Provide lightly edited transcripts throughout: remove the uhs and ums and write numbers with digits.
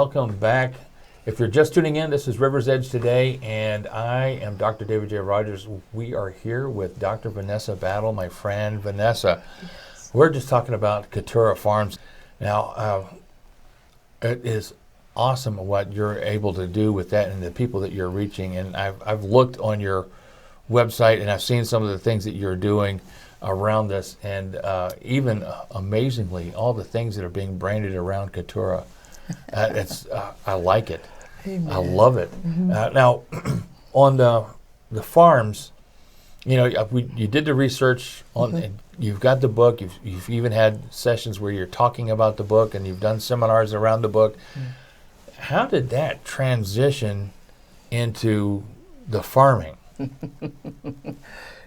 welcome back. If you're just tuning in, this is RiversEdge Today, and I am Dr. David J. Rogers. We are here with Dr. Venessa Battle, my friend Venessa. Yes. We're just talking about Keturah Farms. Now, it is awesome what you're able to do with that and the people that you're reaching. And I've looked on your website and I've seen some of the things that you're doing around this, and even amazingly, all the things that are being branded around Keturah. I like it. Amen. I love it. Mm-hmm. Now, on the farms, you did the research on. Mm-hmm. You've got the book. You've even had sessions where you're talking about the book, and you've done seminars around the book. Mm-hmm. How did that transition into the farming?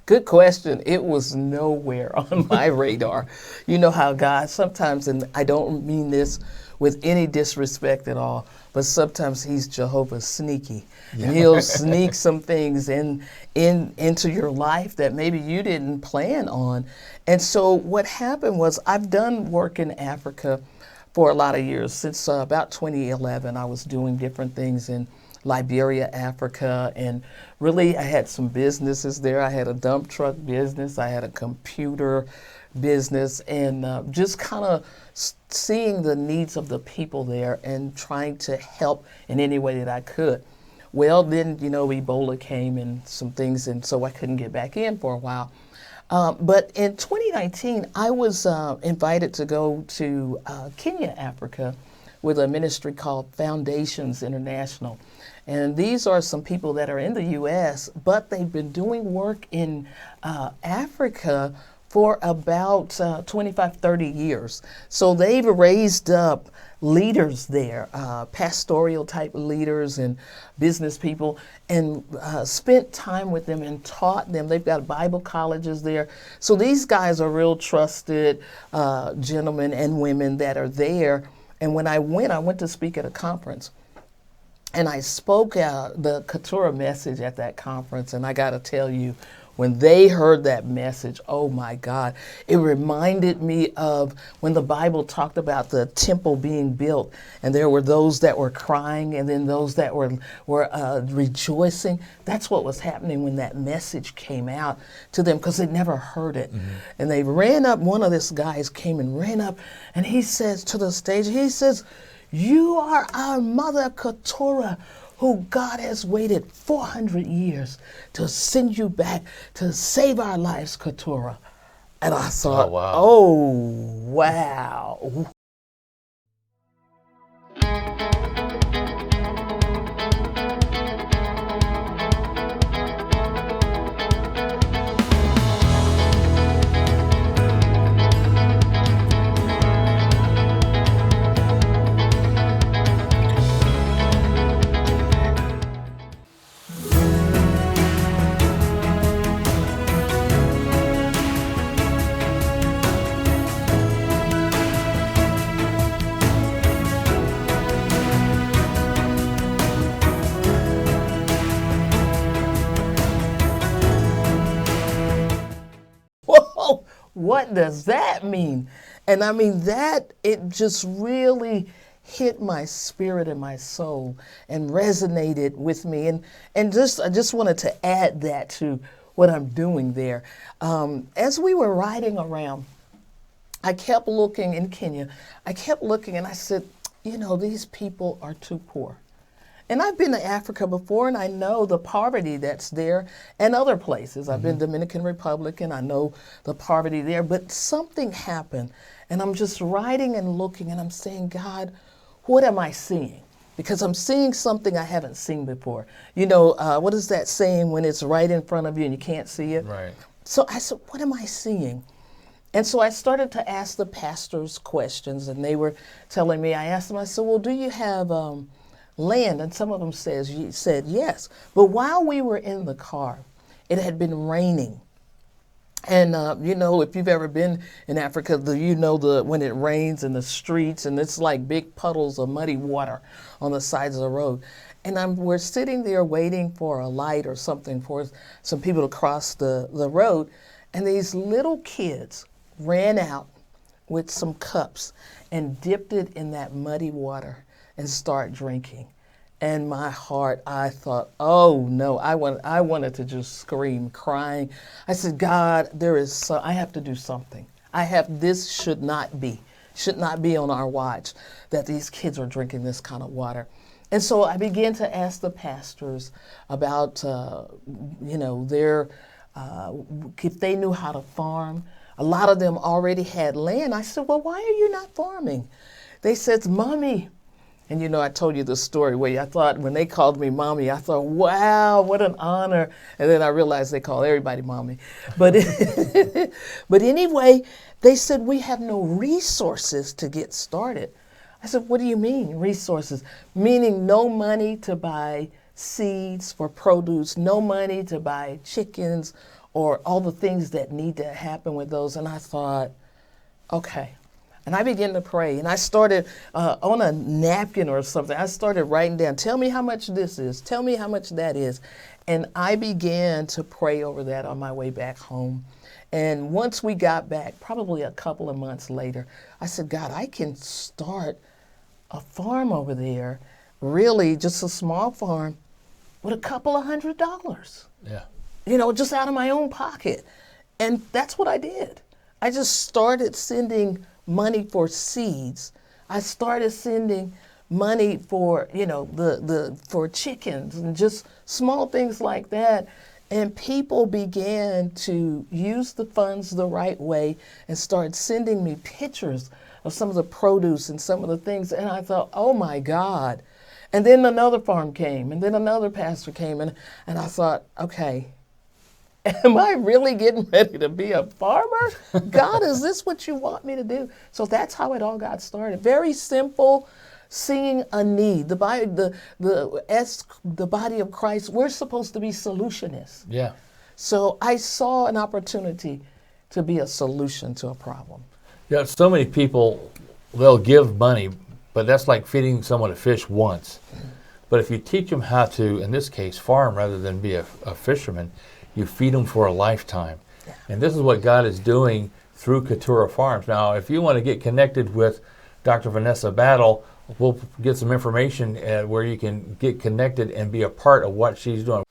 Good question. It was nowhere on my radar. You know how God sometimes, and I don't mean this with any disrespect at all, but sometimes he's Jehovah sneaky. Yeah. And he'll sneak some things into your life that maybe you didn't plan on. And so what happened was, I've done work in Africa for a lot of years. Since about 2011, I was doing different things in Liberia, Africa, and really I had some businesses there. I had a dump truck business, I had a computer business, and just kind of seeing the needs of the people there and trying to help in any way that I could. Well, then, Ebola came and some things, and so I couldn't get back in for a while. But in 2019, I was invited to go to Kenya, Africa, with a ministry called Foundations International. And these are some people that are in the U.S., but they've been doing work in Africa for about 25, 30 years. So they've raised up leaders there, pastoral type leaders and business people, and spent time with them and taught them. They've got Bible colleges there. So these guys are real trusted gentlemen and women that are there. And when I went to speak at a conference. And I spoke the Keturah message at that conference, and I got to tell you, when they heard that message, oh my God, it reminded me of when the Bible talked about the temple being built, and there were those that were crying, and then those that were rejoicing. That's what was happening when that message came out to them, because they'd never heard it. Mm-hmm. And they ran up, one of these guys came and ran up, and he says to the stage, he says, "You are our mother Keturah, who God has waited 400 years to send you back to save our lives, Keturah." And I thought, oh, wow. What does that mean? And I mean that it just really hit my spirit and my soul and resonated with me. And I just wanted to add that to what I'm doing there. As we were riding around, I kept looking in Kenya. I kept looking and I said, these people are too poor. And I've been to Africa before, and I know the poverty that's there and other places. I've been Dominican Republic, and I know the poverty there. But something happened, and I'm just riding and looking, and I'm saying, God, what am I seeing? Because I'm seeing something I haven't seen before. What is that saying when it's right in front of you and you can't see it? Right. So I said, what am I seeing? And so I started to ask the pastors questions, and they were telling me, I asked them, I said, well, do you have land? And some of them said yes. But while we were in the car, it had been raining. And if you've ever been in Africa, when it rains in the streets, and it's like big puddles of muddy water on the sides of the road. And we're sitting there waiting for a light or something for some people to cross the road. And these little kids ran out with some cups and dipped it in that muddy water and start drinking. And my heart, I thought, oh no, I wanted to just scream, crying. I said, God, I have to do something. This should not be on our watch that these kids are drinking this kind of water. And so I began to ask the pastors about, if they knew how to farm. A lot of them already had land. I said, well, why are you not farming? They said, Mommy. And I told you the story where I thought when they called me Mommy, I thought, wow, what an honor. And then I realized they call everybody Mommy. But, but anyway, they said, we have no resources to get started. I said, what do you mean, resources? Meaning no money to buy seeds for produce, no money to buy chickens or all the things that need to happen with those. And I thought, okay. And I began to pray, and I started on a napkin or something. I started writing down, tell me how much this is, tell me how much that is. And I began to pray over that on my way back home. And once we got back, probably a couple of months later, I said, God, I can start a farm over there, really just a small farm, with a couple of $100. Yeah. Just out of my own pocket. And that's what I did. I just started sending money for seeds. I started sending money for, for chickens and just small things like that. And people began to use the funds the right way and started sending me pictures of some of the produce and some of the things. And I thought, oh my God. And then another farm came, and then another pastor came, and I thought, okay, am I really getting ready to be a farmer? God, is this what you want me to do? So that's how it all got started. Very simple, seeing a need. As the body of Christ, we're supposed to be solutionists. Yeah. So I saw an opportunity to be a solution to a problem. Yeah, so many people, they'll give money, but that's like feeding someone a fish once. But if you teach them how to, in this case, farm rather than be a fisherman, you feed them for a lifetime. Yeah. And this is what God is doing through Keturah Farms. Now, if you want to get connected with Dr. Venessa Battle, we'll get some information where you can get connected and be a part of what she's doing.